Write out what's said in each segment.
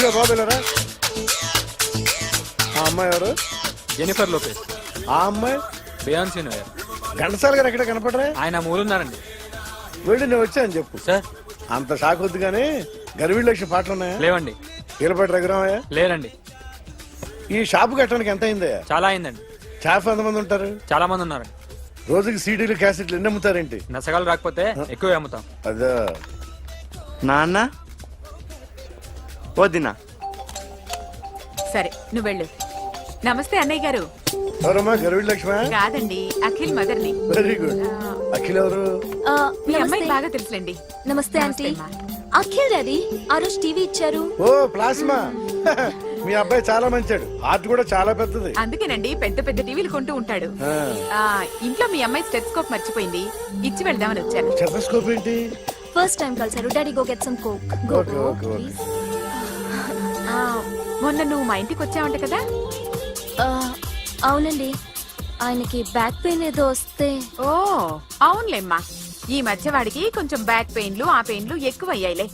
ఇదిగో బాబులరా, ఆ అమ్మాయి ఎవరు? Jennifer Lopez. ఆ అమ్మాయి బియాన్సీ నోయర్. ఘంటసాల గారు ఎక్కడ కనపడరా? ఆయన మూలున్నారండి. వెళ్ళి నేను వచ్చాను చెప్పు. సార్ అంత షాక్ వద్దు కానీ గర్వీళ్ళ లక్ష పాటలు ఉన్నాయా? లేవండి. కీలపాటి రఘురామయ్య లేరండి. ఈ షాపు కట్టడానికి ఎంత అయిందా? చాలా అయిందండి. స్టాఫ్ ఎంతమంది ఉంటారు? చాలా మంది ఉన్నారండి. రోజుకి సీడీలు క్యాసెట్లు ఎన్ని అమ్ముతారేంటి? నసగాలు రాకపోతే ఎక్కువ అమ్ముతాం. అదా నాన్న వదినా. సరే నువ్వు వెళ్ళు. నమస్తే అన్నయ్య గారు. ఎవరమ్మా? గర్వీళ్ళ లక్ష్మ? కాదండి, అఖిల్ మదర్ని. Very good. అఖిల్ ఎవరు? మీ అమ్మాయి బాగా తెలుసులేండి. నమస్తే ఆంటీ. అమ్మా. అఖిల్ డాడీ ఆ రోజు టీవీ ఇచ్చారు. ఓ ప్లాస్మా. మీ అబ్బాయి చాలా మంచాడు, హార్ట్ కూడా చాలా పెద్దది. అందుకేనండి పెద్ద పెద్ద టీవీలు కొంటూ ఉంటాడు. ఇంట్లో మీ అమ్మాయి స్టెథోస్కోప్ మర్చిపోయింది, ఇచ్చి వెళ్దామని వచ్చాను. స్టెథోస్కోప్ ఏంటి? ఫస్ట్ టైం కలిసారు. Daddy go get some coke. Go okay, go okay, okay. Please. మొన్న నువ్వు మా ఇంటికి వచ్చావంట కదా? అవునండి, ఆయనకి బ్యాక్ పెయిన్ ఏదో వస్తే. ఓ అవునులేమ్మా, ఈ మధ్య వాడికి కొంచెం బ్యాక్ పెయిన్లు ఆ పెయిన్లు ఎక్కువ అయ్యాయిలే.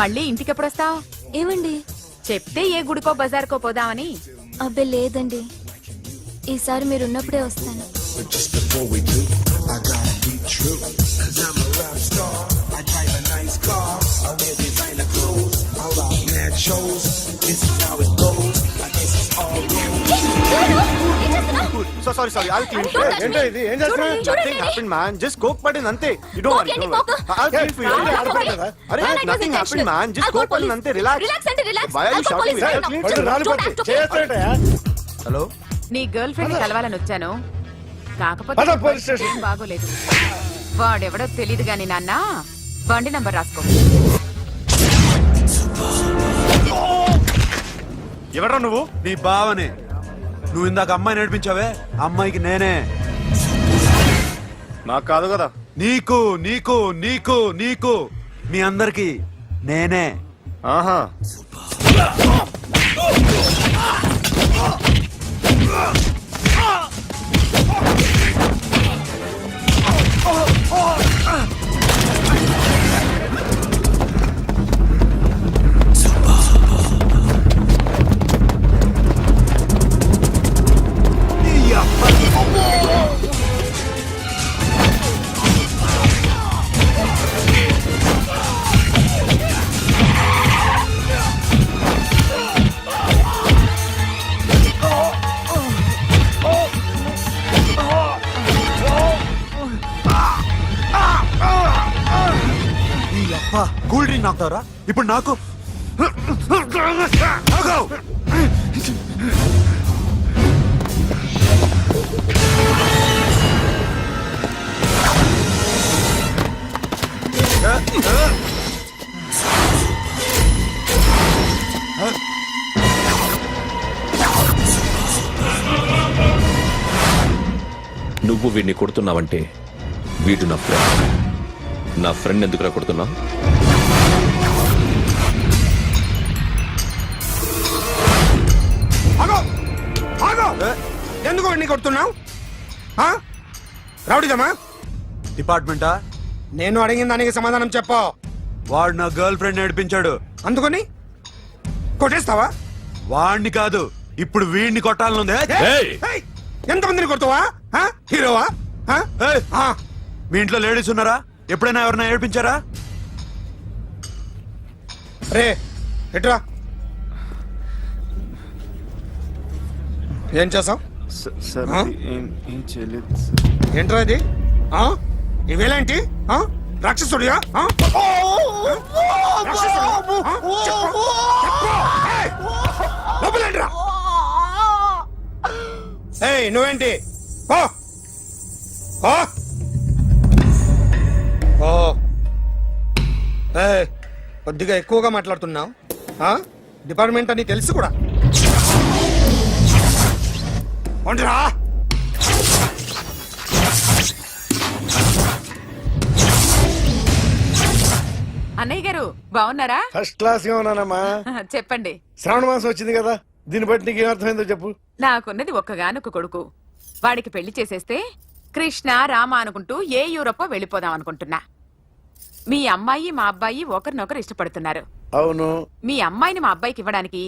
మళ్ళీ ఇంటికి ఎప్పుడు వస్తావు? ఏమండి చెప్తే ఏ గుడికో బజార్కో పోదామని. అబ్బే లేదండి, ఈసారి మీరు ఉన్నప్పుడే వస్తాను. Sorry I'll clean. ఏంటో ఇది? ఏం చేస్తున్నా? Nothing happened man, just coke పడింది అంతే. You don't worry. I'll clean for you. అరే nothing happened man, just coke పడింది అంతే. Relax. Why are you shouting? I'll clean పళ్ళు for you. రాలిపోతాయి. చేస్తాడటయా? హలో నీ గర్ల్ ఫ్రెండ్ కలవాలని వచ్చాను, కాకపోతే పద పోలీస్ స్టేషన్. ఏం బాగోలేదు. వాడెవడో తెలీదు గాని నాన్న, బండి నంబర్ రాసుకో. ఎవడ్రా నువ్వు? నీ బావనే. నువ్వు ఇందాక అమ్మాయి నడిపించావే, అమ్మాయికి నేనే. నాకు కాదు కదా. నీకు నీకు నీకు నీకు మీ అందరికి నేనే. ఆహా కూల్ డ్రింక్ నాకుతావరా ఇప్పుడు? నాకు నువ్వు వీడిని కొడుతున్నావంటే వీడు నా ఫ్రెండ్. నా ఫ్రెండ్ ఎందుకురా కొడుతున్నావు? ఎందుకు వాడిని కొడుతున్నావు? రౌడీదమ్మా? డిపార్ట్మెంటా? నేను అడిగిన దానికి సమాధానం చెప్పు. వాడు నా గర్ల్ ఫ్రెండ్ నడిపించాడు. అందుకని కొట్టేస్తావా? వాడిని కాదు, ఇప్పుడు వీడిని కొట్టాలనుంది. ఏయ్, ఎంతమందిని కొడతావా? హీరోవా? ఏయ్, మీ ఇంట్లో లేడీస్ ఉన్నారా? ఎప్పుడైనా ఎవరైనా ఏడిపించారా? రే ఎట్రా, ఏం చేసావు? ఏం చేయలేదు. ఏంట్రా ఇది? ఇవేలాంటి రాక్షసుడియా? లోపలేంట్రా? ఏయ్ నువ్వేంటి? కొద్దిగా ఎక్కువగా మాట్లాడుతున్నావు. డిపార్ట్మెంట్ అని తెలుసు కూడా. ఉండరా? అన్నయ్య గారు బాగున్నారా? ఫస్ట్ క్లాస్ గా ఉన్నానమ్మా. చెప్పండి. శ్రావణ మాసం వచ్చింది కదా, దీన్ని బట్టి నీకు ఏమర్థమైందో చెప్పు. నాకున్నది ఒక్కగానొక్క కొడుకు, వాడికి పెళ్లి చేసేస్తే కృష్ణ రామ అనుకుంటూ ఏ యూరోపో వెళ్ళిపోదాం అనుకుంటున్నా. మీ అమ్మాయి మా అబ్బాయి ఒకరినొకరు ఇష్టపడుతున్నారు. అవును. మీ అమ్మాయిని మా అబ్బాయికి ఇవ్వడానికి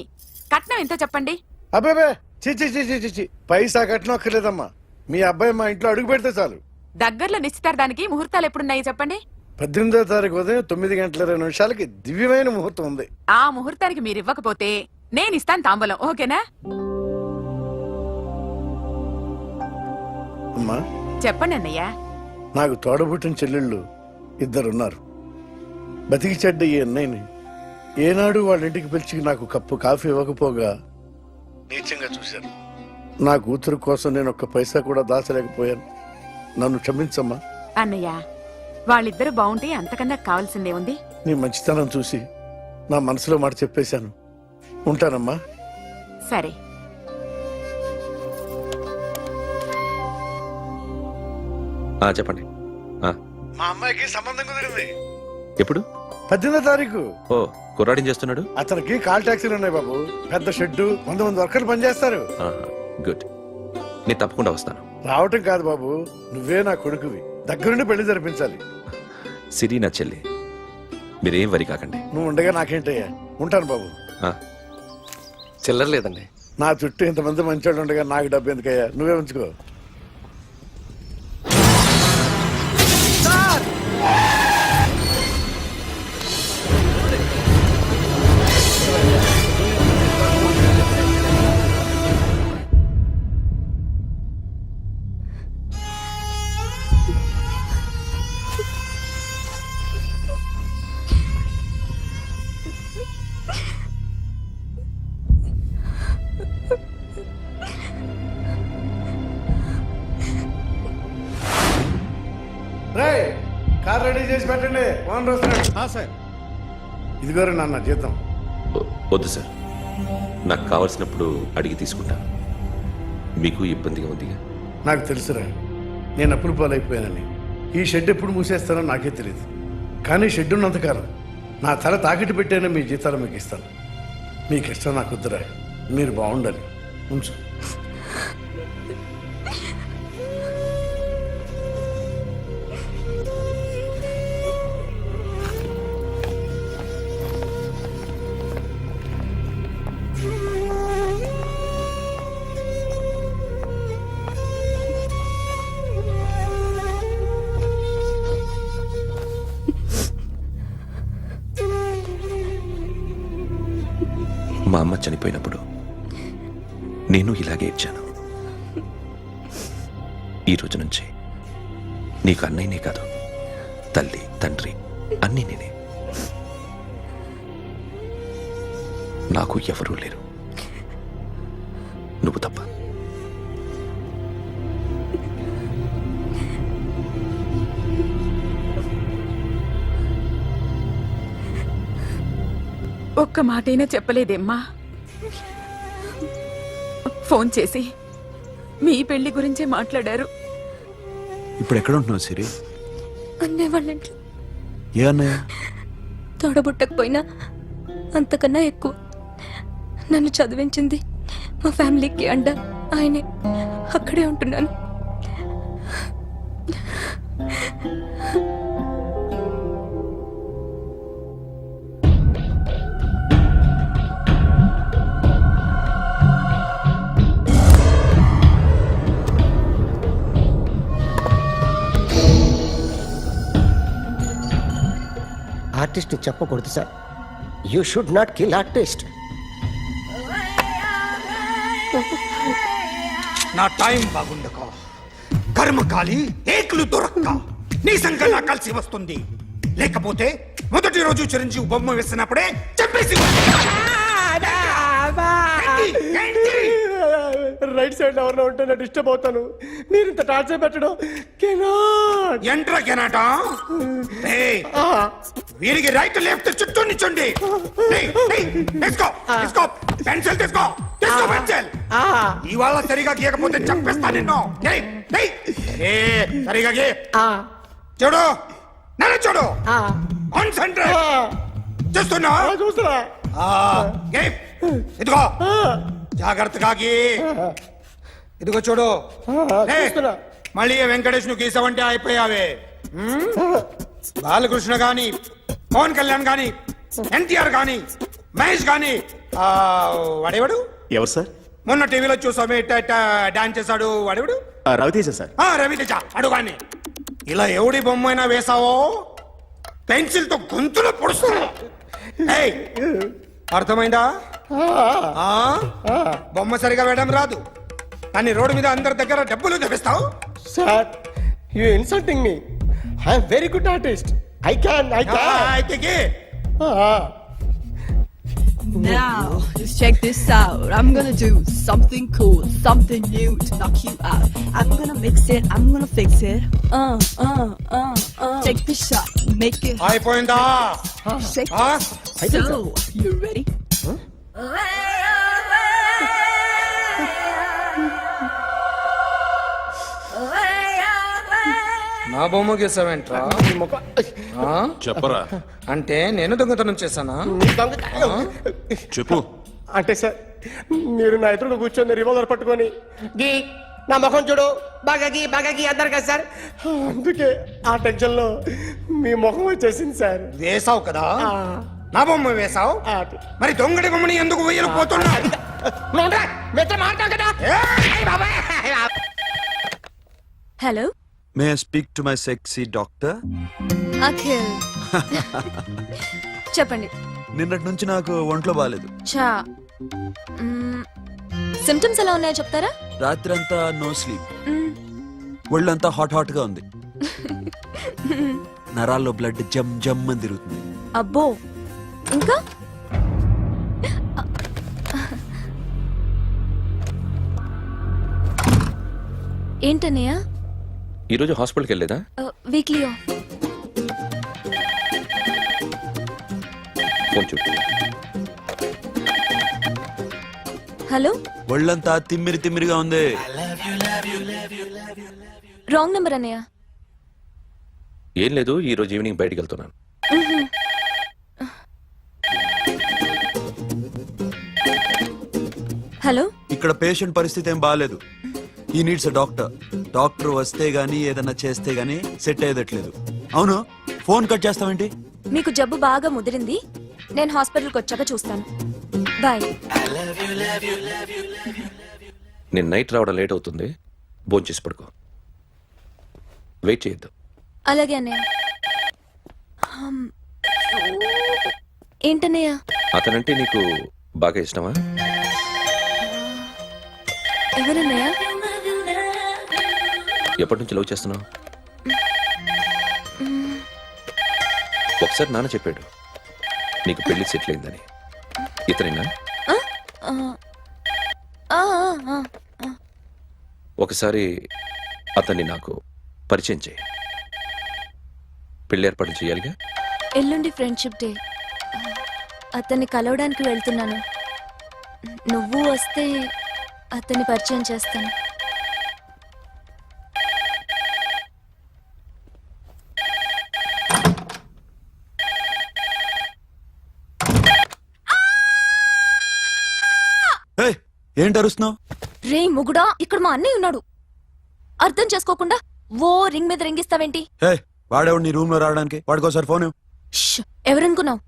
కట్నం ఎంతో చెప్పండి. అబ్బాబే చిచి పైసా కట్నం అక్కర్లేదమ్మా. మీ అబ్బాయి మా ఇంట్లో అడుగు పెడితే చాలు. దగ్గరలో నిశ్చితార్థానికి ముహూర్తాలు ఎప్పుడున్నాయి చెప్పండి. 18వ తారీఖు ఉదయం 9:20 దివ్యమైన ముహూర్తం ఉంది. ఆ ముహూర్తానికి మీరు ఇవ్వకపోతే నేను ఇస్తాను తాంబూలం. ఓకేనా? అమ్మా చెప్పండి అన్నయ్య. నాకు తోడబుట్టిన చెల్లెళ్ళు 2 ఉన్నారు. బతికి చెడ్డ ఈ అన్నయ్యని ఏనాడు వాళ్ళ ఇంటికి పిలిచి నాకు కప్పు కాఫీ ఇవ్వకపోగా నీచంగా చూశాను. నా కూతురు కోసం నేను ఒక్క పైసా కూడా దాచలేకపోయాను. నన్ను క్షమించమ్మా. అన్నయ్య, వాళ్ళిద్దరు బాగుంటే అంతకన్నా కావాల్సిందే ఉంది. నీ మంచితనం చూసి నా మనసులో మాట చెప్పేశాను. ఉంటానమ్మా. సరే. చెప్పండి. మా అమ్మాయికి సంబంధం కుదిరింది. ఎప్పుడు? 18వ తారీఖు. ఓ, కుర్రాడిని చేస్తున్నాడు. అతనికి కాల్ టాక్సీలు ఉన్నాయి బాబు. పెద్ద షెడ్, 100 మంది వర్కర్లు పనిచేస్తారు. గుడ్. నేను తప్పకుండా వస్తాను. రావటం కాదు బాబు, నువ్వే నా కొడుకువి. దగ్గరుండి పెళ్లి జరిపించాలి. సిరి నా చెల్లి, మీరేం వరి కాకండి. నువ్వు ఉండగా నాకేంటయ్యా. ఉంటాను బాబు. చిల్లర లేదండి. నా చుట్టూ ఇంతమంది మంచోళ్ళు ఉండగా నాకు డబ్బు ఎందుకయ్యా? నువ్వే ఉంచుకో. రేయ్, కార్ రెడీ చేసి పెట్టండి. ఓనర్ వస్తున్నాడు. సార్. ఇదిగోరు నాన్న జీతం. వద్దు సార్, నాకు కావలసినప్పుడు అడిగి తీసుకుంటాను. మీకు ఇబ్బందిగా ఉందిగా. నాకు తెలుసురా, నేను అప్పులు పాలైపోయానని. ఈ షెడ్ ఎప్పుడు మూసేస్తానో నాకే తెలియదు. కానీ షెడ్ ఉన్నంతకాలం నా తల తాకిట్టు పెట్టానే మీ జీతాలు మీకు ఇస్తాను. మీకు ఇష్టం నాకు వద్దురా. మీరు బాగుండాలి. ఉంచు. మా అమ్మ చనిపోయినప్పుడు నేను ఇలాగే ఇచ్చాను. ఈ రోజు నుంచి నీకు అన్నయ్యనే కాదు, తల్లి తండ్రి అన్నీ నేనే. నాకు ఎవరూ లేరు, నువ్వు తప్ప. ఒక్క మాటైనా చెప్పలేదేమ్మా? ఫోన్ చేసి మీ పెళ్లి గురించే మాట్లాడారు. ఇప్పుడు ఎక్కడ ఉంటున్నావు సిరి? అన్నయ్య వాళ్ళ ఇంట్లో. ఏ అన్నయ్య? తోడబుట్టకపోయినా అంతకన్నా ఎక్కువ నన్ను చదివించింది మా ఫ్యామిలీకి అండ ఆయనే. అక్కడే ఉంటున్నాను. ఆర్టిస్ట్ చెప్పకూడదు sir. You should not kill artist. నా టైం బాగుండకో, కర్మకాలి ఏకులు దొరక్క నీ సంకల్లా కలిసి వస్తుంది. లేకపోతే మొదటి రోజు చిరంజీవి బొమ్మ వేసినప్పుడే చెప్పేసి రైట్ సైడ్ ఎవరిలో ఉంటే నేను డిస్టర్బ్ అవుతాను. మీరు ఇంత టార్చర్ పెట్టడం ఎంట్రా కెనాట. వీరికి రైట్ లెఫ్ట్ చుట్టూ నిచ్చండి. తీసుకో తీసుకో పెన్సిల్, తీసుకో తీసుకో పెన్సిల్. ఇవాళ సరిగా గీయకపోతే చంపేస్తా నిన్ను. సరిగా గీ. చూడు నన్ను చూడు. కాన్సంట్రేట్ చేస్తున్నా. చూస్తున్నా. ఇదిగో జాగ్రత్తగా గీ. ఇదిగో చూడు. మళ్ళీ వెంకటేష్ ను గీసావంటే అయిపోయావే. బాలకృష్ణ గాని పవన్ కళ్యాణ్ గాని ఎన్టీఆర్ గాని మహేష్ గాని వాడేవాడు ఎవరు సార్? మొన్న టీవీలో చూసామే డాన్స్ చేశాడు వాడేవాడు రవితేజ సార్. రవితేజ అడుగాని ఇలా ఎవడి బొమ్మ అయినా వేసావో పెన్సిల్ తో గొంతులో పొడుస్తున్నా. ఏయ్, అర్థమైందా? ఆ? బొమ్మ సరిగా వేయడం రాదు కానీ రోడ్డు మీద అందరి దగ్గర డబ్బులు తెప్పిస్తావు. Sir you insulting me. I'm very good artist. I can. అయితే Now, just check this out. I'm gonna do something cool, something new to knock you out. I'm gonna mix it, I'm gonna fix it. Take the shot, make it hot. అయిపోయిందా? Shake ఆ? it. So, you ready? నా బొమ్మ గీసావేంట్రా? చెప్పరా. అంటే నేను దొంగతనం చేశానా? చెప్పు. అంటే సార్ మీరు నా ఎదురుగా కూర్చొని రివాల్వర్ పట్టుకొని గీ నా ముఖం చూడు బాగా గీ అన్నారు కదా సార్. అందుకే ఆ టెన్షన్ లో మీ ముఖం వచ్చేసింది సార్. వేసావు కదా, నా బొమ్మ వేసావు, మరి దొంగడి బొమ్మని ఎందుకు వేయలు పోతున్నా? Hello may I speak to my sexy doctor? Akhil. చెప్పండి. నిన్నటి నుంచి నాకు ఒంట్లో బాగాలేదు. చా సిమ్టమ్స్ ఎలా ఉన్నాయో చెప్తారా? రాత్రి అంతా నో స్లీప్. మ్మ్. ఒళ్ళంతా హాట్ గా ఉంది. నరాల్లో బ్లడ్ జమ్ జమ్ అని తిరుగుతుంది. అబ్బో, ఇంకా ఏంటన్నయ్య? ఈరోజు హాస్పిటల్కి వెళ్ళేదా? Weekly off. ఫోన్ చూడు. హలో, ఒళ్ళంతా తిమ్మిరిగా ఉంది. రాంగ్ నెంబర్ అన్నయ్య. ఏం లేదు, ఈరోజు ఈవినింగ్ బయటికి వెళ్తున్నాను. హలో, ఇక్కడ పేషెంట్ పరిస్థితి ఏం బాగాలేదు. ఈ నీడ్స్ డాక్టర్. డాక్టర్ వస్తే గానీ ఏదన్నా చేస్తే గానీ సెట్ అయ్యేదట్లేదు. అవును, ఫోన్ కట్ చేస్తావేంటి? మీకు జబ్బు బాగా ముదిరింది. నేను హాస్పిటల్కి వచ్చాక చూస్తాను. బాయ్. నేను నైట్ రావడం లేట్ అవుతుంది, భోంచేసి పడుకో. వెయిట్ చేయొద్దు. అలాగే అన్నయ్య. ఏంటన్నయ్య? అతనంటే నీకు బాగా ఇష్టమా? ఎవరన్నయ్య? ఎప్పటి నుంచి లవ్ చేస్తున్నావు? ఒకసారి నాన్న చెప్పాడు నీకు పెళ్లి సెటిల్ అయిందని. ఇతనేనా? ఒకసారి అతన్ని నాకు పరిచయం చేయి. పెళ్లి ఏర్పాటు చేయాలిగా. ఎల్లుండి ఫ్రెండ్షిప్ డే. అతన్ని కలవడానికి వెళ్తున్నాను. నువ్వు వస్తే అతన్ని పరిచయం చేస్తాను. ఏంటి అరుస్తున్నావు? రే ముగుడా, ఇక్కడ మా అన్నయ్య ఉన్నాడు. అర్థం చేసుకోకుండా ఓ రింగ్ మీద రింగిస్తావేంటి? వాడేవాడు నీ రూమ్ లో రావడానికి? వాడికోసారి ఫోన్. ఎవరనుకున్నావు?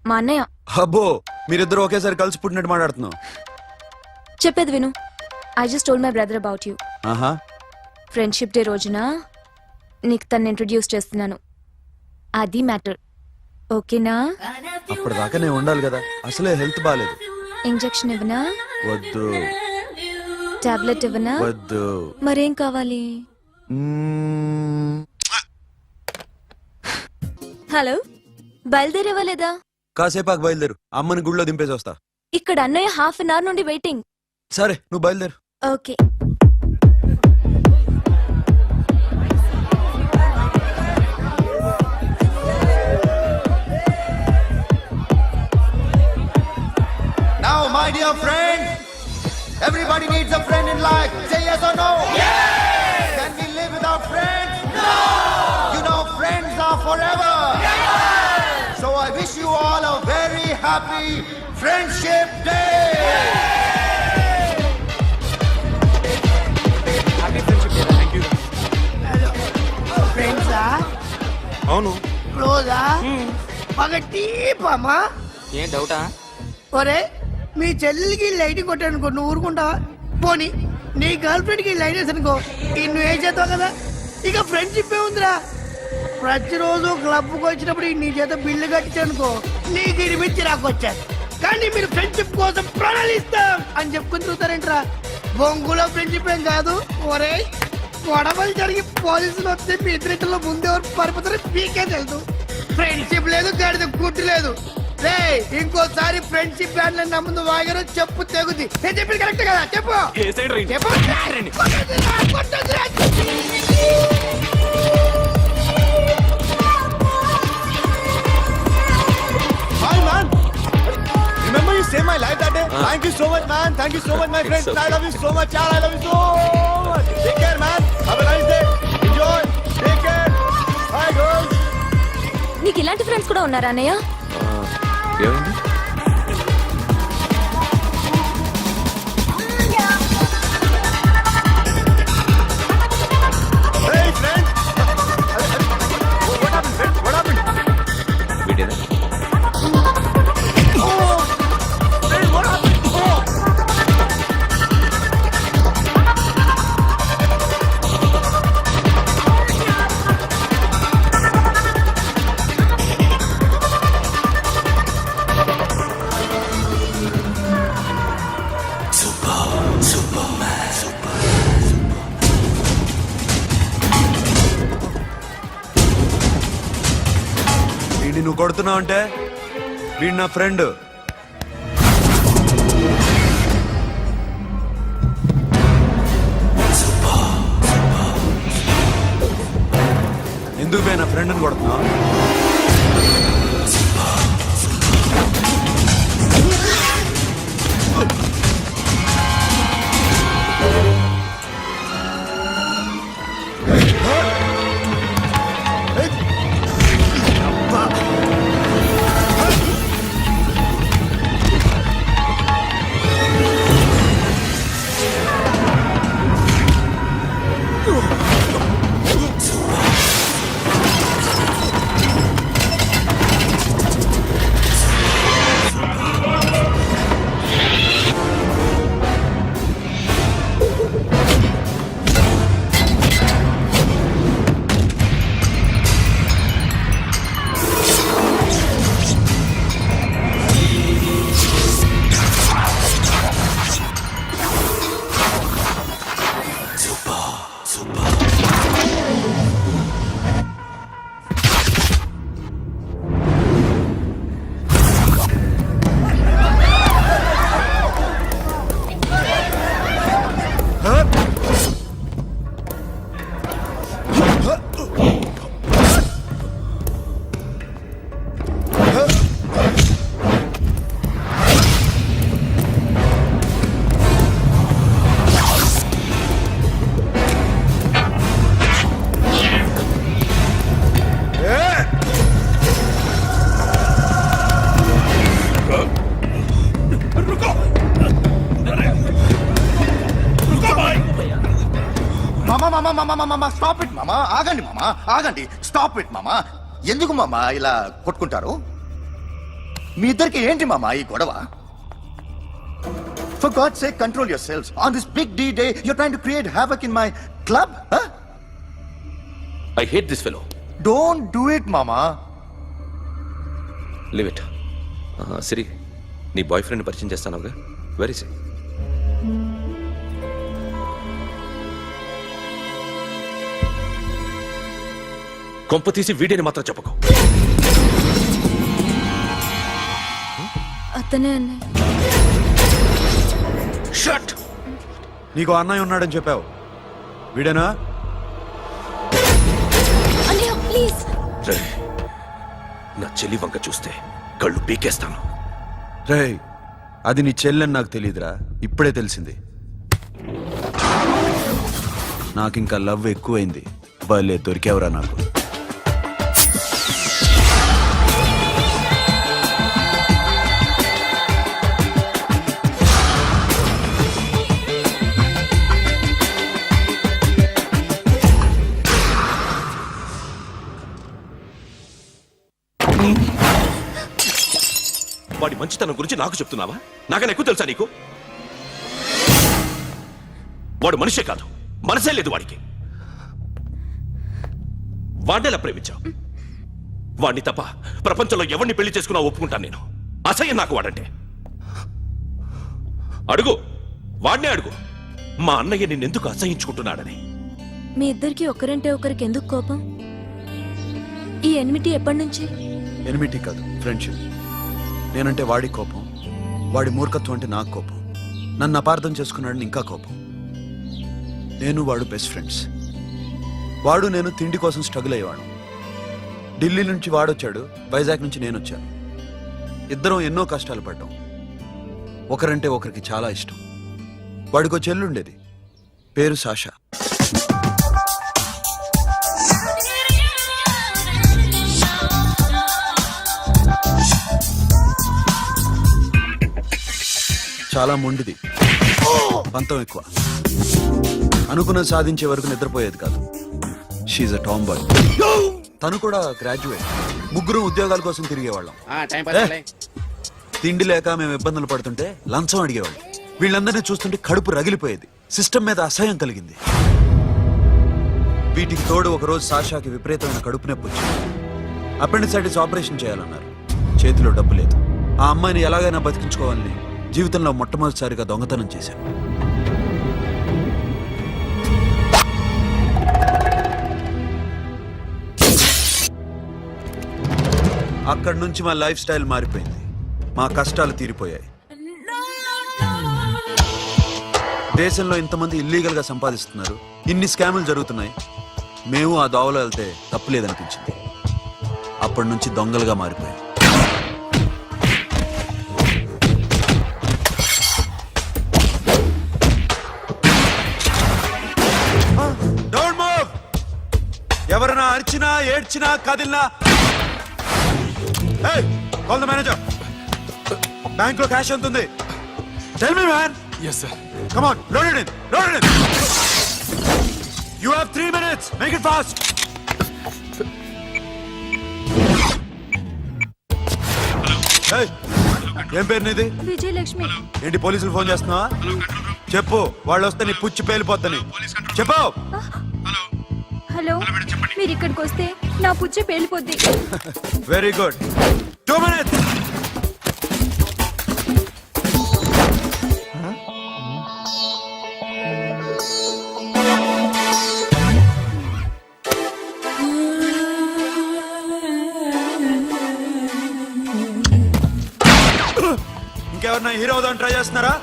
మా అన్నయ్య. అబ్బో, మీరిద్దరు ఒకేసారి కలిసి పుట్టినట్టు మాట్లాడుతున్నావు. చెప్పేది విను. I just told my brother about you. ఆహా. ఫ్రెండ్షిప్ డే రోజున నీకు తను ఇంట్రొడ్యూస్ చేస్తున్నాను. అది మ్యాటర్. ఓకేనా? అప్పటిదాకా నేను ఉండాలి కదా, అసలే హెల్త్ బాగాలేదు. ఇంజెక్షన్ ఇవ్వనా? వద్దు. టాబ్లెట్ ఇవ్వనా? వద్దు. మరేం కావాలి? హలో, బయలుదేరేవలేదా? కాసేపాకు బయలుదేరు, అమ్మని గుళ్ళో దింపేసి వస్తా. ఇక్కడ అన్నయ్య హాఫ్ అన్ అవర్ నుండి వెయిటింగ్. సరే, నువ్వు బయలుదేరు. Okay. Now, my dear friend, everybody needs a friend in life. Say yes or no. Yes. Can we live without friends? No. You know, friends are forever. Yes. So I wish you all a very happy Friendship Day. Happy friendship day. Thank you. అవును. Rosa. బాగా deep అమ్మా. ఏం డౌటా? ఒరే మీ చెల్లెలికి lighting కొట్టానుకో నువ్వు ఊరుకుంటావా? పోనీ నీ గర్ల్ ఫ్రెండ్ కి లైట్ వేసి అనుకో నువ్వు ఏం చేస్తావు కదా. ఇక ఫ్రెండ్షిప్ ఏ ఉందిరా. ప్రతిరోజు క్లబ్కి వచ్చినప్పుడు నీ చేత బిల్లు కట్టించనుకో నీకు ఇరిమిచ్చి రాకొచ్చాను. కానీ మీరు ఫ్రెండ్షిప్ కోసం ప్రణాళిస్తాం అని చెప్పుకుని చూస్తారేంట్రా? బొంగులో ఫ్రెండ్షిప్ ఏం కాదు. ఒరే గొడవలు జరిగి పోలీసులు వస్తే మీ ఇద్దరిలో ముందెవరు పరిపోతారో మీకే తెలుసు. ఫ్రెండ్షిప్ లేదు గడిద గుడ్డు లేదు. రే ఇంకోసారి ఫ్రెండ్షిప్ బ్యాండ్ నా ముందు వాగారో చెప్పు తెగుద్ది. నేను చెప్పింది కరెక్ట్ కదా? చెప్పు చెప్పు. కొట్టొద్దురా. Hi man. Remember you saved my life that day? Thank you so much man. Thank you so much my friends. I love you so much. I love you so much. Take care man. Have a nice day. Enjoy. Take care. Bye girls. నీకు ఇలాంటి friends కూడా ఉన్నారా అన్నయ్య? ఏమైంది? Hey friend. What happened friend? What happened? వీడేనా? Oh. Friend what happened? Oh. వీడిని నువ్వు కొడుతున్నావు అంటే వీడు నా ఫ్రెండ్. ఎందుకు పోయి నా ఫ్రెండ్ని కొడుతున్నావు? మామా స్టాప్ ఇట్ మామా. ఆగండి మామా ఆగండి. స్టాప్ ఇట్ మామా. ఎందుకు మామా ఇలా కొట్టుకుంటారు? మీ ఇద్దరికి ఏంటి మామా ఈ గొడవ? For God's sake, control yourselves. On this big D day, you're trying to create havoc in my club? Huh? I hate this fellow. Don't do it, mama. Leave it. సిరి, నీ బాయ్ ఫ్రెండ్ పరిచయం చేస్తానుగా. Very సే. కొంప తీసి వీడిని మాత్రం చెప్పకు. అతనే అన్నయ్య. Shut. నీకు అన్నయ్య ఉన్నాడని చెప్పావు, వీడేనా? అన్నయ్య ప్లీజ్. రేయ్, నా చెల్లి వంక చూస్తే కళ్ళు పీకేస్తాను. రేయ్, అది నీ చెల్లెని నాకు తెలియదురా, ఇప్పుడే తెలిసింది. నాకింకా లవ్ ఎక్కువైంది. భలే దొరికావురా నాకు. వాడి మంచితనం గురించి నాకు చెప్తున్నావా? నాకన్నా ఎక్కువ తెలుసా నీకు? వాడు మనిషే కాదు, మనసే లేదు వాడికి. వాడినెలా ప్రేమించావు? వాడిని తప్ప ప్రపంచంలో ఎవరిని పెళ్లి చేసుకున్నా ఒప్పుకుంటాను నేను. అసహ్యం నాకు వాడంటే. అడుగు, వాడినే అడుగు, మా అన్నయ్య నిన్నెందుకు అసహించుకుంటున్నాడని. మీ ఇద్దరికి ఒకరంటే ఒకరికి ఎందుకు కోపం? ఈ ఎనిమిటీ ఎప్పటి నుంచి? ఎనిమిటీ కాదు, ఫ్రెండ్షిప్. నేనంటే వాడి కోపం, వాడి మూర్ఖత్వం అంటే నాకు కోపం. నన్ను అపార్థం చేసుకున్నాడని ఇంకా కోపం. నేను వాడు బెస్ట్ ఫ్రెండ్స్. వాడు నేను తిండి కోసం స్ట్రగుల్ అయ్యేవాడు. ఢిల్లీ నుంచి వాడొచ్చాడు, వైజాగ్ నుంచి నేను వచ్చాను. ఇద్దరం ఎన్నో కష్టాలు పడ్డాం. ఒకరంటే ఒకరికి చాలా ఇష్టం. వాడికో చెల్లుండేది, పేరు సాషా. చాలా మొండిది, పంతం ఎక్కువ. అనుకున్నది సాధించే వరకు నిద్రపోయేది కాదు. She's a tomboy. తను కూడా గ్రాడ్యుయేట్. ముగ్గురు ఉద్యోగాల కోసం తిరిగేవాళ్ళం. తిండి లేక మేము ఇబ్బందులు పడుతుంటే లంచం అడిగేవాళ్ళం. వీళ్ళందరినీ చూస్తుంటే కడుపు రగిలిపోయేది. సిస్టమ్ మీద అసహ్యం కలిగింది. వీటికి తోడు ఒకరోజు సాషాకి విపరీతమైన కడుపు నొప్పి వచ్చింది. అపెండిసైటిస్ ఆపరేషన్ చేయాలన్నారు. చేతిలో డబ్బు లేదు. ఆ అమ్మాయిని ఎలాగైనా బతికించుకోవాలని జీవితంలో మొట్టమొదటిసారిగా దొంగతనం చేశాను. అక్కడి నుంచి మా లైఫ్ స్టైల్ మారిపోయింది. మా కష్టాలు తీరిపోయాయి. దేశంలో ఇంతమంది ఇల్లీగల్ గా సంపాదిస్తున్నారు, ఇన్ని స్కాములు జరుగుతున్నాయి. మేము ఆ దోవలో వెళ్తే తప్పులేదనిపించింది. అప్పటి నుంచి దొంగలుగా మారిపోయాయి. Don't move! ఎవరైనా అరిచినా ఏడ్చినా కదిలినా కాల్ ద మేనేజర్. బ్యాంక్ లో క్యాష్ ఎంత ఉంది? Tell me man. Yes sir. Come on, load it in, load it in. You have 3 minutes. Make it fast. ఏం పేరు నీది? విజయలక్ష్మి. ఏంటి పోలీసులు ఫోన్ చేస్తున్నావా? చెప్పు, వాళ్ళు వస్తే నీ పుచ్చి పేలిపోద్దని చెప్పు. హలో, మీరు ఇక్కడికి వస్తే నా పుచ్చ పేలిపోద్ది. Very good. 2 minutes. ఇంకెవరన్నా హీరో అవుదాం ట్రై చేస్తున్నారా?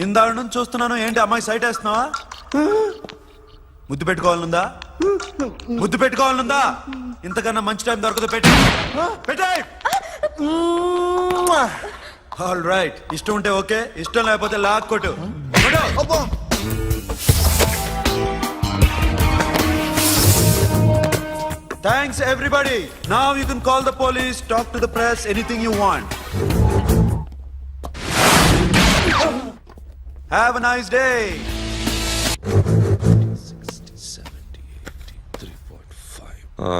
ఇందాక నుంచి చూస్తున్నాను, ఏంటి అమ్మాయి సైట్ వేస్తున్నావా? ముద్దు పెట్టుకోవాలనుందా? ముద్దు పెట్టుకోవాలనుందా? ఇంతకన్నా మంచి టైం దొరకదు. పెట్టే. All right. ఇష్టం ఉంటే ఓకే, ఇష్టం లేకపోతే లాక్ కొట్టు. Thanks everybody. Now you can call the police, talk to the press, anything you want. Have a nice day.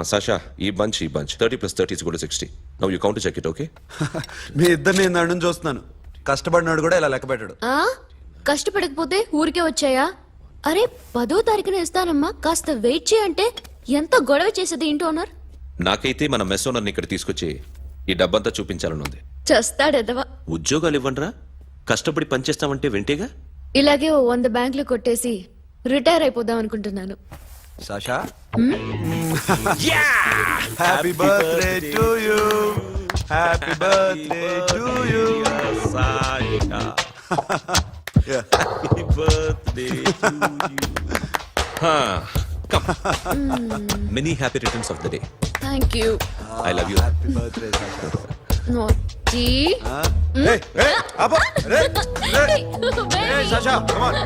'Sasha, ఈ bunch 30 + 30 = 60. Now you count to check it, okay? మీ ఇద్దరిని నేను నడుం చూస్తున్నాను. కష్టపడినాడు కూడా ఇలా లెక్క పెట్టాడు. కష్టపడకపోతే ఊరికే వచ్చాయా? అరే 10వ తారీఖున ఇస్తానమ్మా, కాస్త వెయిట్ చేయంటే ఎంత గొడవ చేసేది ఇంటి ఓనర్. నాకైతే మన మెస్ ఓనర్ని ఇక్కడ తీసుకొచ్చి ఈ డబ్బంతా చూపించాలని ఉంది. చస్తాడెదవా. ఉద్యోగాలు ఇవ్వండిరా, కష్టపడి పనిచేస్తామంటే వింటేగా. ఇలాగే 100 బ్యాంకులు కొట్టేసి రిటైర్ అయిపోదాం అనుకుంటున్నాను. Sasha, happy birthday to you. Happy birthday to you Sasha. Happy birthday to you. Come. Many happy returns of the day. Thank you. I love you. Happy birthday Sasha. Naughty. Hey, hey, Abba, hey, hey, hey, Sasha, come on.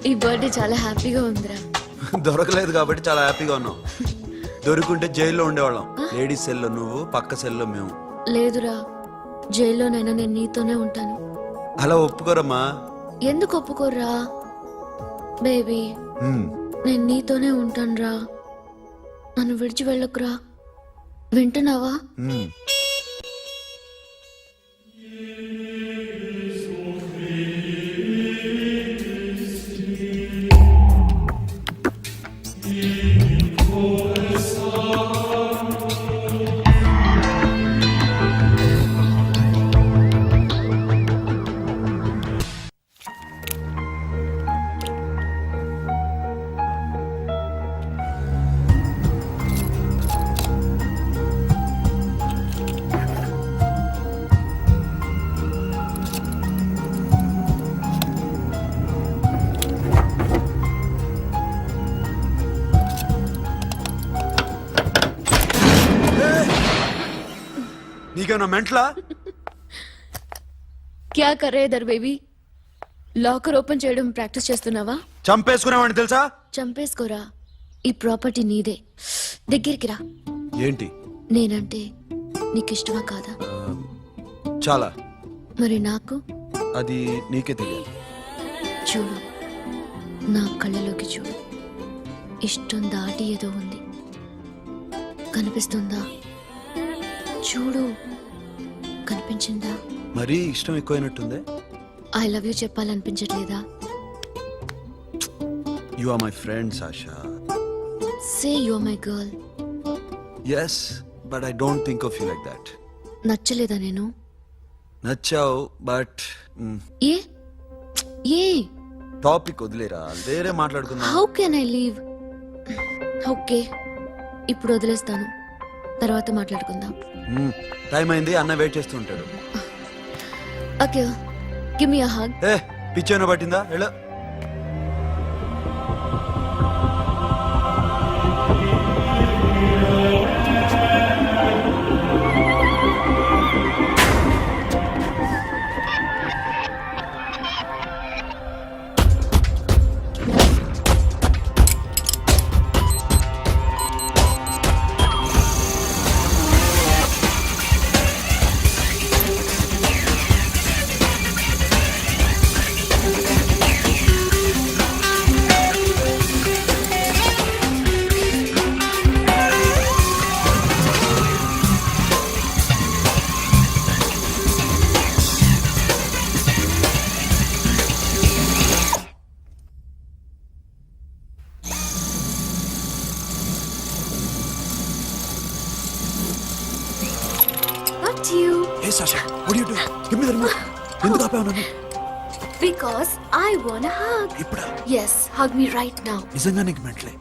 ఈ birthday చాలా హ్యాపీగా ఉందిరా. దొరకలేదు కాబట్టి చాలా హ్యాపీగా ఉన్నాం. దొరుకుంటే జైల్లో ఉండేవాళ్ళం. లేడీస్ సెల్లో నువ్వు, పక్క సెల్లో మేము. లేదురా, జైల్లోనైనా నేను నీతోనే ఉంటాను. అలా ఒప్పుకోరమ్మా. ఎందుకు ఒప్పుకోర్రా బేబీ? మ్మ్. నేను నీతోనే ఉంటానురా. నన్ను విడిచి వెళ్ళకురా. వింటున్నావా? మ్మ్. నీకేమన్నా మెంట్లా? క్యా కరే ఇధర్ బేబీ? లాకర్ ఓపెన్ చేయడం ప్రాక్టీస్ చేస్తున్నావా? చంపేసుకునేవాడిని తెలుసా? చంపేసుకోరా. ఈ ప్రాపర్టీ నీదే. దగ్గరికి రా. ఏంటి? నేనంటే నీకు ఇష్టమా కాదా? చాలా. మరి నాకు? అది నీకే తెలియాలి. చూడు, నా కళ్ళలోకి చూడు. ఇష్టం దాటి ఏదో ఉంది. కనిపిస్తుందా? చూడు, కనిపించిందా? మరీ ఇష్టం ఎక్కువైనట్టుందే. ఐ లవ్ యూ చెప్పాలనిపించట్లేదా? You are my friend Sasha. Say you are my girl. Yes, but I don't think of you like that. నచ్చలేదా నేను? నచ్చావు, బట్ ఏ ఏ టాపిక్ వదిలేరా, వేరే మాట్లాడుకుందాం. How can I leave? Okay, ఇప్పుడు వదిలేస్తాను. తర్వాత మాట్లాడుకుందాం. టైం అయింది, అన్న వెయిట్ చేస్తూ ఉంటాడు. Okay, give me a hug. ఏ పిచ్చోన పట్టిందా? హలో. Not you. ఏ Sasha, what are you doing? Give me the remote. ఎందుకు ఆపావు నన్ను? Because I want a hug. ఇప్పుడా? Yes, hug me right now. నిజంగా నీకు మెంట్లే?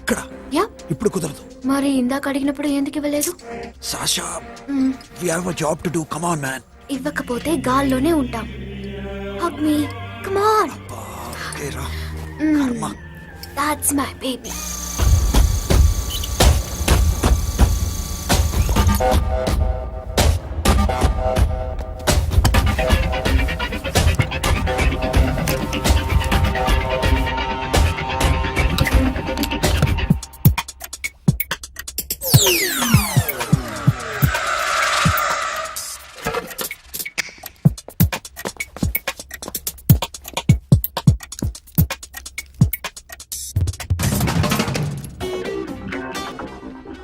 ఇక్కడ Yeah. ఇప్పుడు కుదరదు. మరి ఇందాక అడిగినప్పుడు ఎందుకు ఇవ్వలేదు? Sasha, we have a job to do. Come on, man. ఇవ్వకపోతే గాల్లోనే ఉంటాం. Hug me. Come on. Okay, రా. కర్మ. That's my baby.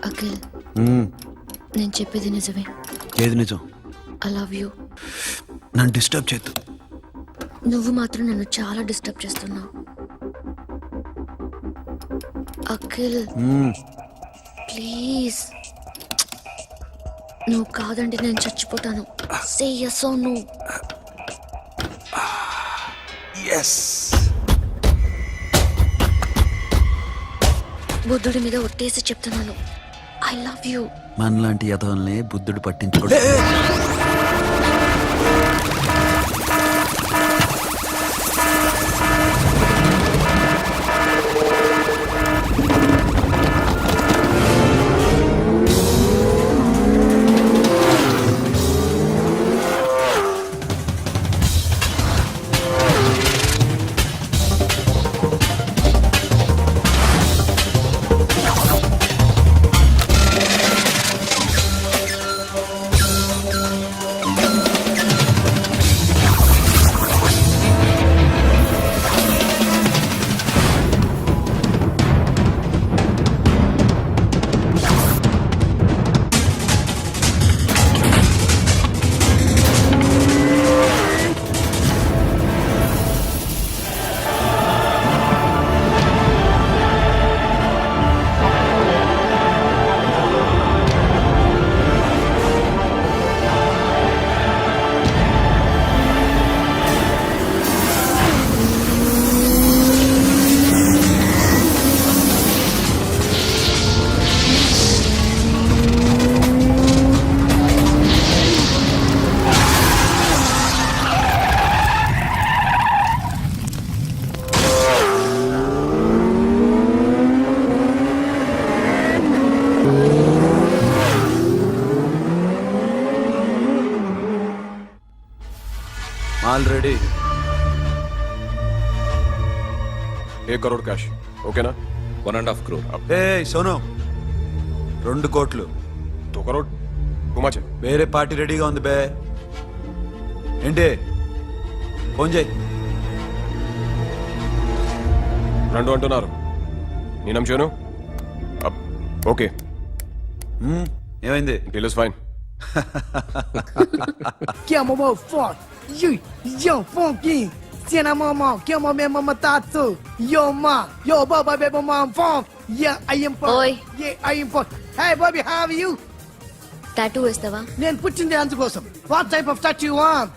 అఖిల్, నేను చెప్పేది నిజమే. ఏది నిజం? I love you. నన్ను డిస్టర్బ్ చేయొద్దు. నువ్వు మాత్రం నన్ను చాలా డిస్టర్బ్ చేస్తున్నావు. అఖిల్, ప్లీజ్. నువ్వు కాదంటే నేను చచ్చిపోతాను. సే yes or no. yes. బుద్ధుడి మీద ఒట్టేసి చెప్తున్నాను. I love you. మనలాంటి యథోల్ని బుద్ధుడు పట్టించుకోడు. ఆల్రెడీ 1 करोड़ कैश ओकेना 1.5 crore. ఏ సోను 2 కోట్లు 2 करोड़ टू मच है వేరే పార్టీ రెడీగా ఉంది బే ఏంటి ఫోన్ చేయి రెండు అంటున్నారు నీ నమ్మును ఓకే ఏమైంది deal is fine Que é mamão forte. Yo, funky. Cena mamão, que é mamão tato. Yo, ma. Yo, baba, baby, mom, funk. Yeah, I am funk. Oi. Yeah, I am funk. Hey, Bobby, how are you? Tattoo వేస్తావా? నేను పుట్టింది అందుకోసం. What type of tattoo you want?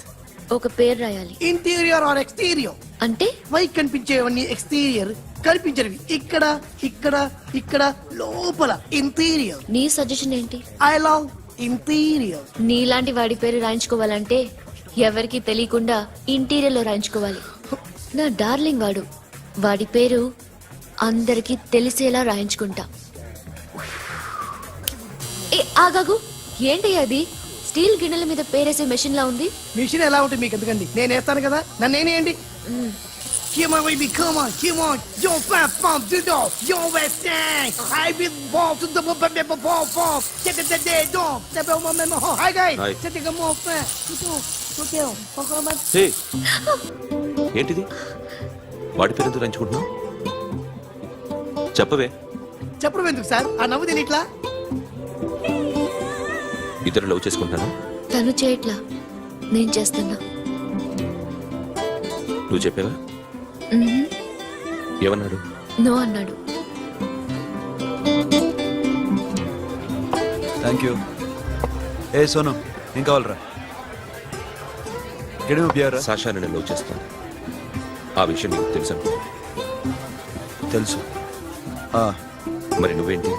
ఒక పేరు రాయాలి. Interior or exterior? అంటే పై కనిపించేవన్నీ exterior, కనిపించేవి ఇక్కడ ఇక్కడ ఇక్కడ లోపల ఇంటీరియర్. నీ సజెషన్ ఏంటి? I love interior. నీలాంటి వాడి పేరు రాయించుకోవాలంటే ఎవరికి తెలియకుండా ఇంటీరియర్ లో రాయించుకోవాలి. నా డార్లింగ్ వాడు, వాడి పేరు అందరికి తెలిసేలా రాయించుకుంటా. ఏ ఆగాగు, ఏంటి అది? స్టీల్ గిన్నెల మీద పేరేసే మెషిన్ లా ఉంది. మిషన్ ఎలా ఉంటుంది మీకు ఎందుకండి, నేను వేస్తాను కదా, నన్ను నేనేయండి. Come on, baby, come on, come on. Yo, fat pump, do do. Yo, West End. I will ball to the ball, ball. Get the day, dog. The bell, my memo. Hi, guys. Hi. Set the more fat. Okay, హే ఏంటిది వాడి పేరు ఎందుకు రంచుకుంటున్నావు చెప్పవే చెప్పడం ఎందుకు sir, ఆ నవ్వు తిని ఇట్లా. ఇద్దరు లవ్ చేసుకుంటాను తను చేయట్లా, నేను చేస్తున్నా. నువ్వు చెప్పావా ఏమన్నాడు నో అన్నాడు. Thank you. ఏ సోను ఏం కావాలరా? గడిమి బియారా? సాషాని నేను లవ్ చేస్తాను, ఆ విషయం నీకు తెలుసు అనుకో. తెలుసు. మరి నువ్వేంటి?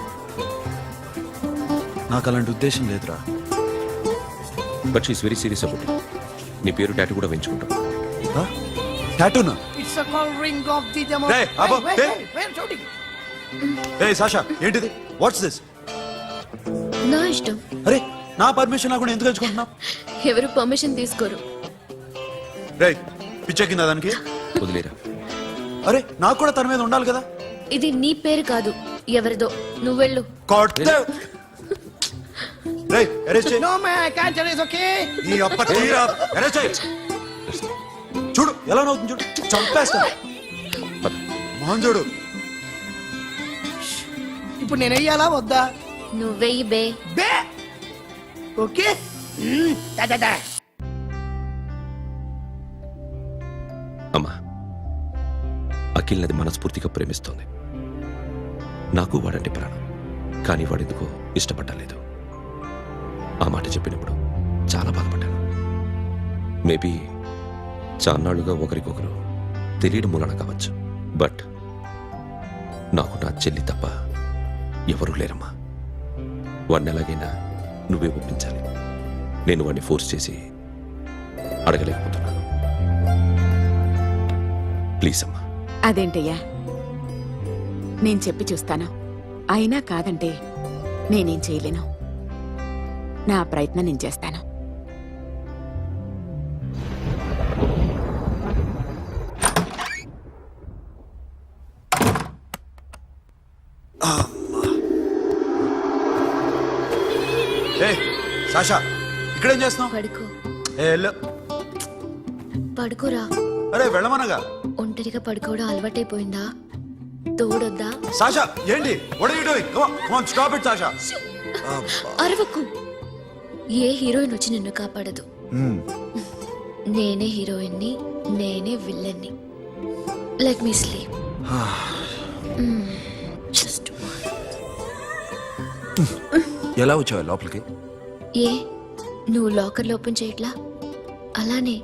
నాకు అలాంటి ఉద్దేశం లేదురా. But she's very serious about it. నీ పేరు టాటూ కూడా వేయించుకుంటాం. టాటూనా? It's a call ring of the demo. Hey, Abo, hey. Wait, shouting. A Sasha ఏంటిది? What's this? నా ఇష్టం. అరే నా పర్మిషన్ లేకుండా ఎందుకు ఎంచుకుంటున్నావు? ఎవరు పర్మిషన్ తీసుకోరు. రే పిచ్చెక్కిందా దానికి? వదిలేరా. అరే నాకు కూడా తన మీద ఉండాలి కదా. ఇది నీ పేరు కాదు, ఎవరిదో. నువ్వెళ్ళు. రే అరెస్ట్ చేయి. No, man, I can't tell you, it's okay? నీ అప్ప తీరా అరెస్ట్ చేయి. చూడు ఎలా నవ్వుతుంది చూడు, చంపేస్తా. మోహన్ చూడు. ఇప్పుడు నేను వెయ్యాలా వద్దా? నువ్వెయ్యి బే. బే ఓకే. Da. అమ్మా అఖిల్ నది మనస్ఫూర్తిగా ప్రేమిస్తోంది. నాకు వాడంటే ప్రాణం, కానీ వాడెందుకో ఇష్టపడలేదు. ఆ మాట చెప్పినప్పుడు చాలా బాధపడ్డాను. మేబీ చాన్నాళ్లుగా ఒకరికొకరు తెలియడం మూలన కావచ్చు. బట్ నాకు నా చెల్లి తప్ప ఎవరూ లేరమ్మా. వాడిని ఎలాగైనా నువ్వే ఒప్పించాలి. నేను వాడిని ఫోర్స్ చేసి అడగలేకపోతున్నాను. ప్లీజ్ అమ్మా. అదేంటయ్యా, నేను చెప్పి చూస్తాను. అయినా కాదంటే నేనేం చేయలేను. నా ప్రయత్నం నేను చేస్తాను. ఏ సాషా ఇక్కడేం చేస్తున్నావు? పడుకో. ఏ వెళ్ళు. పడుకోరా. అరే వెళ్ళమనగా. ఒంటరిగా పడుకోవడం అలవాటైపోయిందా? తోడొద్దా? సాషా ఏంటి? What are you doing? Come on stop it Sasha. అరవకు. ఏ హీరోయిన్ వచ్చి నిన్ను కాపాడదు. నేనే హీరోయిన్ని, నేనే విల్లన్ని. Let me sleep. జస్ట్ ఎలా వచ్చావు లోపలికి? ఏ నువ్వు లాకర్లో ఓపెన్ చేయట్లా? అలానే.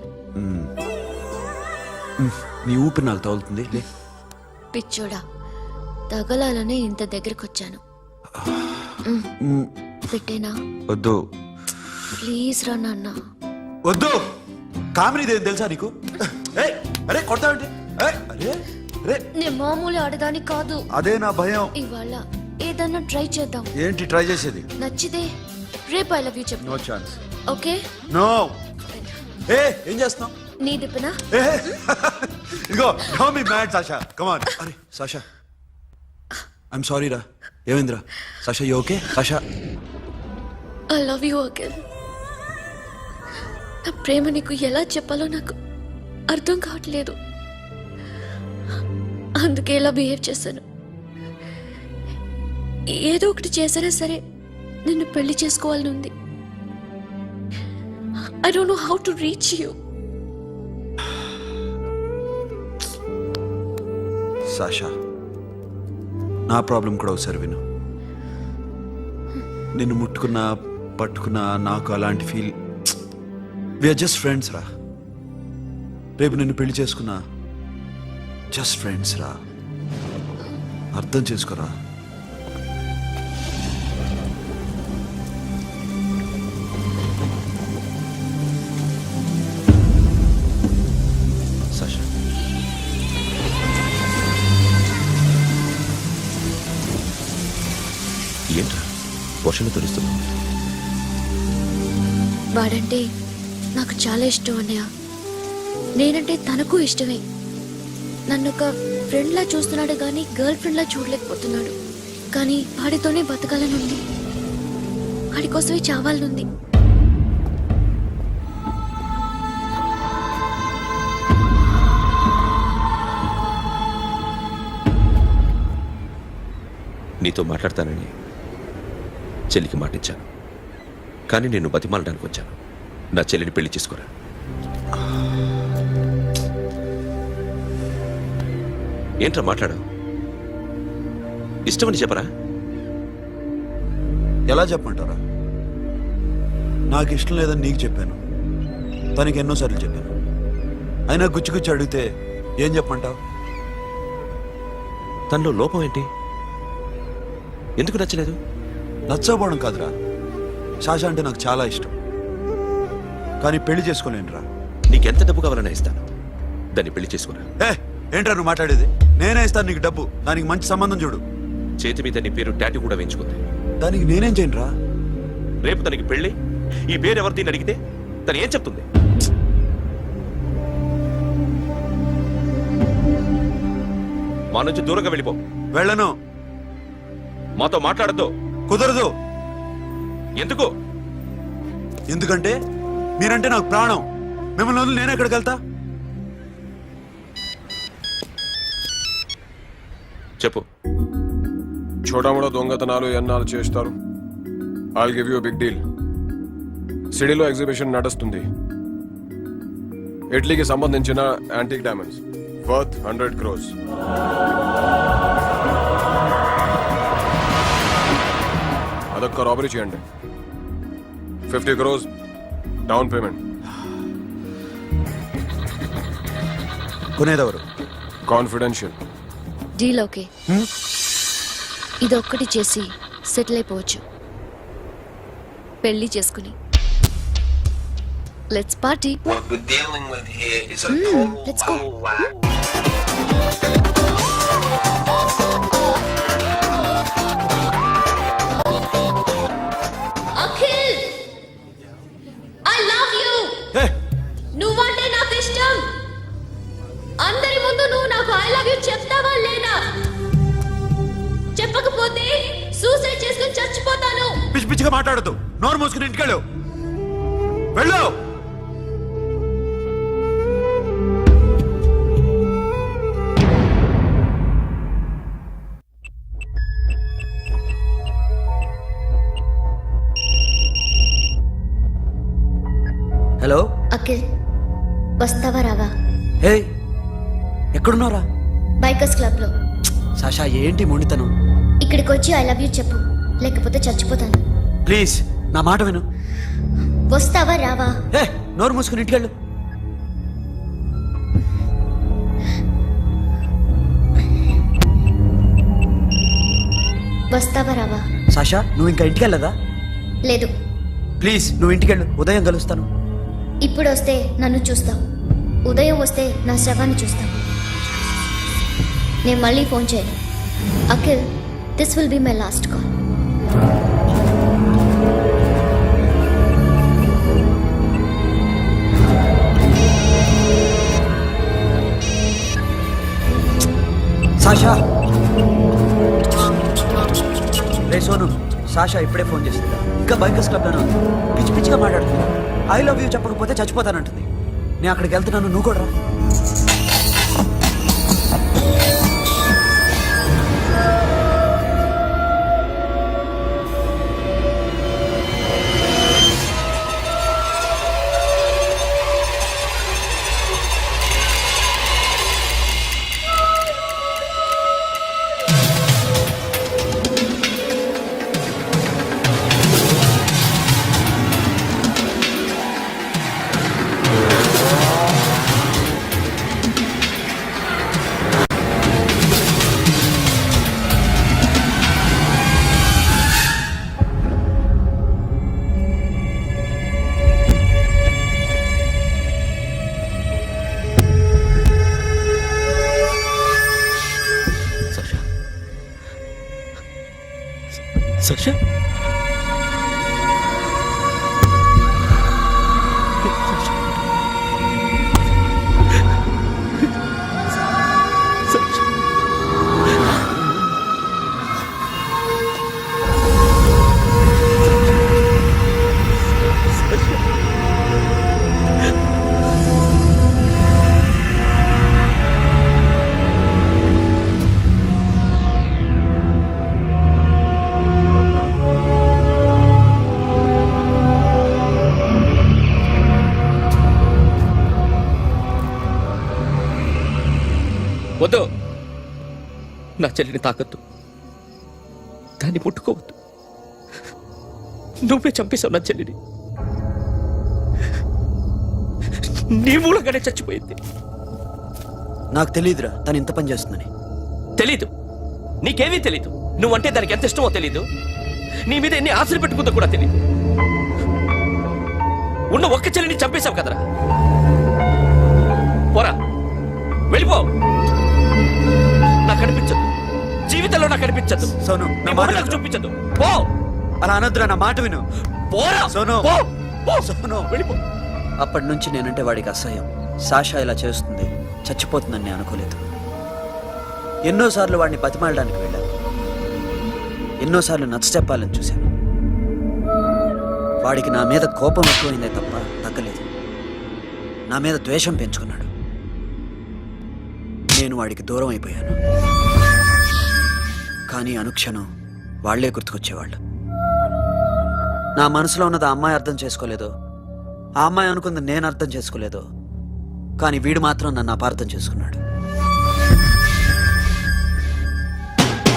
నీ ఊపిరి నాకు తగులుతుంది. లే పిచ్చోడా, తగలాలనే ఇంత దగ్గరకు వచ్చాను. పెట్టేనా? వద్దు ప్లీజ్ రా నాన్న. వద్దు. కామెడీ తెలుసా నీకు? అరే కొడతావంటే? నేను మామూలు ఆడదాని కాదు. అదే నా భయం. ఇవాళ ఏదన్నా ట్రై చేద్దాం. ఏంటి ట్రై చేసేది? నచ్చితే రేపు ఐ లవ్ యూ చెప్పు. No chance. ఓకే? నో. ఏం చేస్తున్నావు? నీ దిప్పునా? ఇదిగో don't be mad Sasha, come on. అరే సాషా, ఐఎమ్ సారీ రా. ఏమైందిరా Sasha? You okay Sasha? I love you Akhil. నా ప్రేమ నీకు ఎలా చెప్పాలో నాకు అర్థం కావట్లేదు. అందుకే ఇలా బిహేవ్ చేశాను. ఏదో ఒకటి చేసినా సరే నిన్ను పెళ్లి చేసుకోవాలని ఉంది. I don't know how to reach you. Sasha, నా ప్రాబ్లం కూడా ఒకసారి విను. నిన్ను ముట్టుకున్నా పట్టుకున్నా నాకు అలాంటి ఫీల్. వీఆర్ జస్ట్ ఫ్రెండ్స్ రా. రేపు నిన్ను పెళ్లి చేసుకున్నా జస్ట్ ఫ్రెండ్స్ రా. అర్థం చేసుకోరా. సాషా, ఏంట్రా వర్షంలో తొలుస్తున్నావు? వాడంటే నాకు చాలా ఇష్టం అన్నయ్య. నేనంటే తనకు ఇష్టమే. నన్ను ఒక ఫ్రెండ్లా చూస్తున్నాడు కానీ గర్ల్ ఫ్రెండ్లా చూడలేకపోతున్నాడు. కానీ వాడితోనే బతకాలని ఉంది. వాడి కోసమే చావాలనుంది. నీతో మాట్లాడతానని చెల్లికి మాటిచ్చాను, కానీ నేను బతిమాలడానికి వచ్చాను. నా చెల్లిని పెళ్లి చేసుకోరా. ఏంట్రా మాట్లాడావు? ఇష్టమని చెప్పరా? ఎలా చెప్పమంటారా? నాకు ఇష్టం లేదని నీకు చెప్పాను, తనకి ఎన్నోసార్లు చెప్పాను. అయినా గుచ్చి గుచ్చి అడిగితే ఏం చెప్పమంటావు? తనలో లోపం ఏంటి? ఎందుకు నచ్చలేదు? నచ్చకపోవడం కాదురా, శాష అంటే నాకు చాలా ఇష్టం, కానీ పెళ్లి చేసుకోలేనురా. నీకెంత డబ్బు కావాలన్నా ఇస్తాను, దాన్ని పెళ్లి చేసుకోరా. ఏంట్రా నువ్వు మాట్లాడేది? నేనే ఇస్తాను నీకు డబ్బు, దానికి మంచి సంబంధం చూడు. చేతి మీద నీ పేరు టాటూ కూడా వేయించుకుంది. దానికి నేనేం చేయనురా? రేపు తనకి పెళ్లి ఈ పేరు ఎవరిది అడిగితే తను ఏం చెప్తుంది? మా నుంచి దూరంగా వెళ్ళిపో. వెళ్ళను. మాతో మాట్లాడద్దు. కుదరదు. ఎందుకు? ఎందుకంటే మీరంటే నాకు ప్రాణం. మిమ్మల్ని వదిలి నేను ఎక్కడికి వెళ్తా? చెప్పు. చోటామోటా దొంగతనాలు ఎన్నాళ్ళు చేస్తారు? I'll give you big deal. సిటీలో ఎగ్జిబిషన్ నడుస్తుంది. ఇటలీకి సంబంధించిన యాంటిక్ డైమండ్స్ వర్త్ 100 crores. అదొక్క రాబరీ చేయండి. 50 crores డౌన్ పేమెంట్. కొనేదెవరు? కాన్ఫిడెన్షియల్. Deal okay. ఇదొక్కటి చేసి సెటిల్ అయిపోవచ్చు. పెళ్లి చేసుకుని let's party. Let's go. Akhil, I love you. నువ్వంటే నాకు ఇష్టం. అందరి ముందు నువ్వు నాకు ఐ లవ్ యు చెప్తావా లేదా? చెప్పకపోతే సూసైడ్ చేసుకుని చచ్చిపోతాను. పిచ్చి పిచ్చిగా మాట్లాడదు. నోరు మూసుకుని ఇంటికెళ్ళు. వెళ్ళు. హలో అఖిల్, వస్తావా రావా? హే, ఎక్కడున్నారా? బైకర్స్ క్లబ్ లో. సాషా, ఏంటి మొండితనం? ఇక్కడికి వచ్చి ఐ లవ్ యూ చెప్పు, లేకపోతే చచ్చిపోతాను. ప్లీజ్ నా మాట విను. వస్తావా రావా? హే, నోరు మూసుకుని ఇంటికెళ్ళు. వస్తావా రావా? సాషా, నువ్వు ఇంకా ఇంటికెళ్ళదా? లేదు. ప్లీజ్ నువ్వు ఇంటికెళ్ళు, ఉదయం కలుస్తాను. ఇప్పుడు వస్తే నన్ను చూస్తావు, ఉదయం వస్తే నా శవాన్ని చూస్తావు. నేను మళ్ళీ ఫోన్ చేయను. Akhil, this will be my last call. Sasha ray Sonu, Sasha ఇప్పుడే ఫోన్ చేసింది. ఇంకా బైకర్స్ క్లబ్లోనే ఉంది. పిచ్చి పిచ్చిగా మాట్లాడుతుంది. ఐ లవ్ యూ చెప్పకపోతే చచ్చిపోతానంటుంది. నేను అక్కడికి వెళ్తున్నాను, నువ్వు కూడా రా. Sasha? వద్దు, నా చెల్లిని తాకద్దు, దాన్ని ముట్టుకోవద్దు. నువ్వే చంపేశావు నా చెల్లిని. నీ మూలంగానే చచ్చిపోయింది. నాకు తెలియదురా తను ఇంత పని చేస్తుందని. తెలీదు, నీకేమీ తెలీదు. నువ్వంటే దానికి ఎంత ఇష్టమో తెలీదు. నీ మీద ఎన్ని ఆశలు పెట్టుకుందో కూడా తెలీదు. ఉన్న ఒక్క చెల్లిని చంపేశావు కదరా. పోరా, వెళ్ళిపో. నాకు కనిపించదు, జీవితంలో నాకు కనిపించదు. సోను, నీ మొహం నాకు చూపించదు. పో. అలా అనొద్దురా, నా మాట విను. పోరా సోను, పో. పో. సోను. వెళ్ళిపో. అప్పటి నుంచి నేనంటే వాడికి అసహ్యం. సాషా ఇలా చేస్తుంది, చచ్చిపోతుందని నేను అనుకోలేదు. ఎన్నోసార్లు వాడిని బతిమాలడానికి వెళ్ళాను. ఎన్నోసార్లు నచ్చ చెప్పాలని చూశాను. వాడికి నా మీద కోపం ఎక్కువైందే తప్ప తగ్గలేదు. నా మీద ద్వేషం పెంచుకున్నాడు. నేను వాడికి దూరం అయిపోయాను. కానీ అనుక్షణం వాళ్లే గుర్తుకొచ్చేవాళ్ళు. నా మనసులో ఉన్నది ఆ అమ్మాయి అర్థం చేసుకోలేదు, ఆ అమ్మాయి అనుకుంది నేను అర్థం చేసుకోలేదు. కానీ వీడు మాత్రం నన్ను అపార్థం చేసుకున్నాడు.